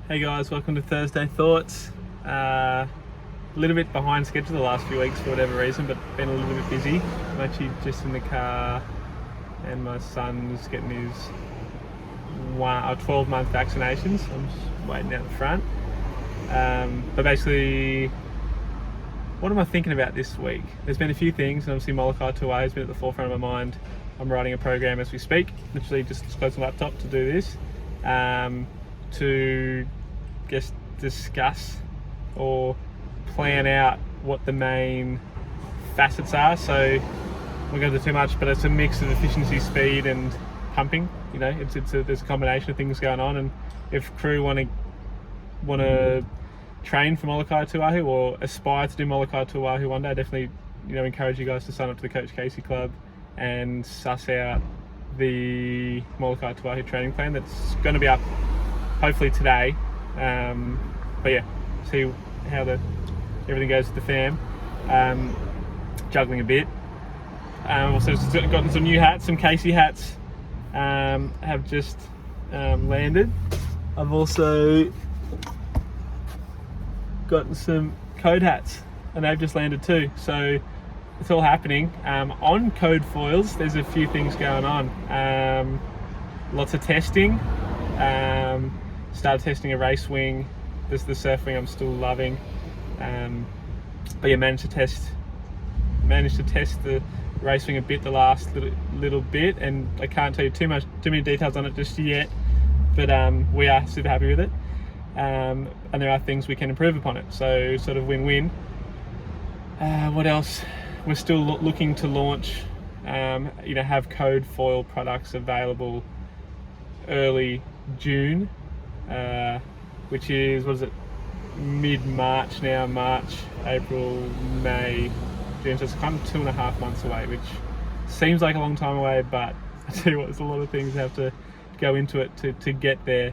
Hey guys, welcome to Thursday Thoughts. A little bit behind schedule the last few weeks for whatever reason, but been a little bit busy. I'm actually just in the car and my son's getting his 12-month vaccination, so I'm just waiting out the front. But basically, what am I thinking about this week? There's been a few things, and obviously Molokai to Oahu has been at the forefront of my mind. I'm writing a program as we speak, literally just closed my laptop to do this. To just discuss or plan out what the main facets are. So I'm not going to do too much, but it's a mix of efficiency, speed, and pumping. You know, there's a combination of things going on, and if crew want to train for Molokai to Oahu or aspire to do Molokai to Oahu one day, I definitely encourage you guys to sign up to the Coach Casey Club and suss out the Molokai to Oahu training plan that's going to be up hopefully today. But yeah, see how everything goes with the fam. Juggling a bit. Also gotten some new hats, some Casey hats have just landed. I've also gotten some code hats and they've just landed too. So it's all happening. On code foils, there's a few things going on. Lots of testing. Started testing a race wing. This is the surf wing I'm still loving. But yeah, managed to test the race wing a bit the last little bit, and I can't tell you too many details on it just yet. But we are super happy with it. And there are things we can improve upon it. So sort of win-win. What else? We're still looking to launch, have code foil products available early June, which is, mid-March now, March, April, May, June, so it's kind of 2.5 months away, which seems like a long time away, but I tell you what, there's a lot of things that have to go into it to get there.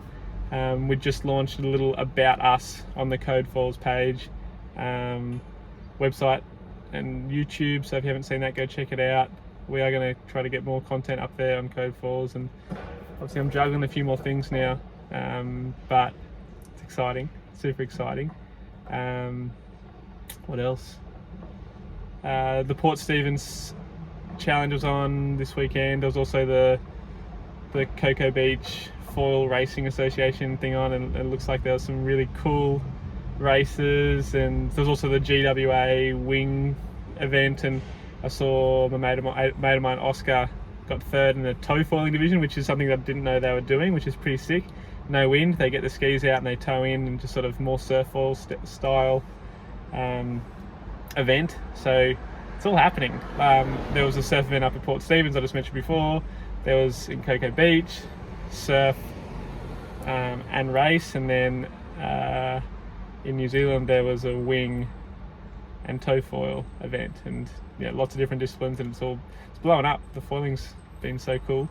We just launched a little about us on the Code Foils page, website and YouTube, so if you haven't seen that, go check it out. We are going to try to get more content up there on Code Foils, and obviously I'm juggling a few more things now, but it's exciting, super exciting. What else? The Port Stephens Challenge was on this weekend. There was also the Cocoa Beach Foil Racing Association thing on, and it looks like there was some really cool races, and there was also the GWA wing event, and I saw my mate of mine, Oscar, got third in the tow foiling division, which is something that I didn't know they were doing, which is pretty sick. No wind, they get the skis out and they tow in, and just sort of more surf foil style event. So it's all happening. There was a surf event up at Port Stephens I just mentioned before. There was in Cocoa Beach, surf and race, and then in New Zealand there was a wing and tow foil event, and lots of different disciplines, and it's blowing up. The foiling's been so cool.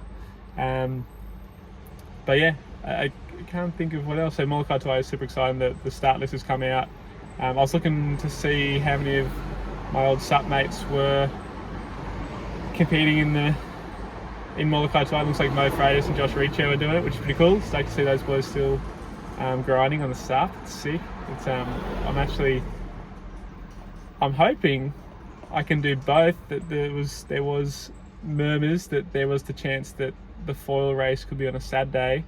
But yeah, I can't think of what else. So Molokai to Oahu is super exciting. The start list has come out. I was looking to see how many of my old SUP mates were competing in Molokai to Oahu. Looks like Mo Freitas and Josh Riccio are doing it, which is pretty cool. It's like to see those boys still grinding on the SUP. It's sick. It's I'm hoping I can do both. That there was murmurs that there was the chance that the foil race could be on a Saturday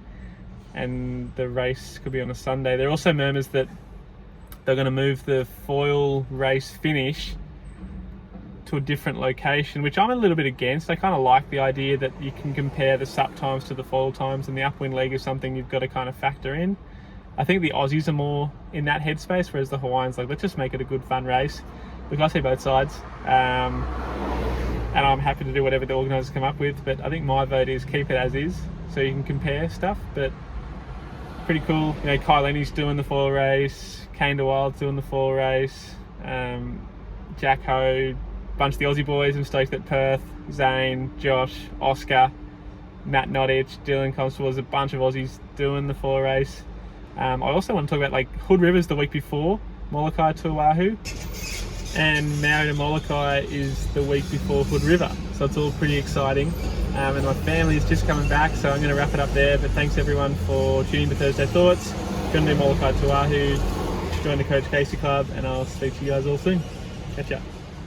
and the race could be on a Sunday. There are also murmurs that they're going to move the foil race finish to a different location, which I'm a little bit against. I kind of like the idea that you can compare the SUP times to the foil times, and the upwind leg is something you've got to kind of factor in. I think the Aussies are more in that headspace, whereas the Hawaiians let's just make it a good fun race. Look, I see both sides, and I'm happy to do whatever the organisers come up with, but I think my vote is keep it as is, so you can compare stuff. But pretty cool. Kai Lenny's doing the foil race, Kane DeWild's doing the foil race, Jack Ho, bunch of the Aussie boys. I'm stoked at Perth, Zane, Josh, Oscar, Matt Nottage, Dylan Constable. There's a bunch of Aussies doing the foil race. I also want to talk about Hood Rivers the week before Molokai to Oahu, and Maui to Molokai is the week before Hood River, so it's all pretty exciting. And my family is just coming back, so I'm going to wrap it up there. But thanks everyone for tuning to Thursday Thoughts. going to do Molokai to Oahu, join the Coach Casey Club, and I'll speak to you guys all soon. Catch ya.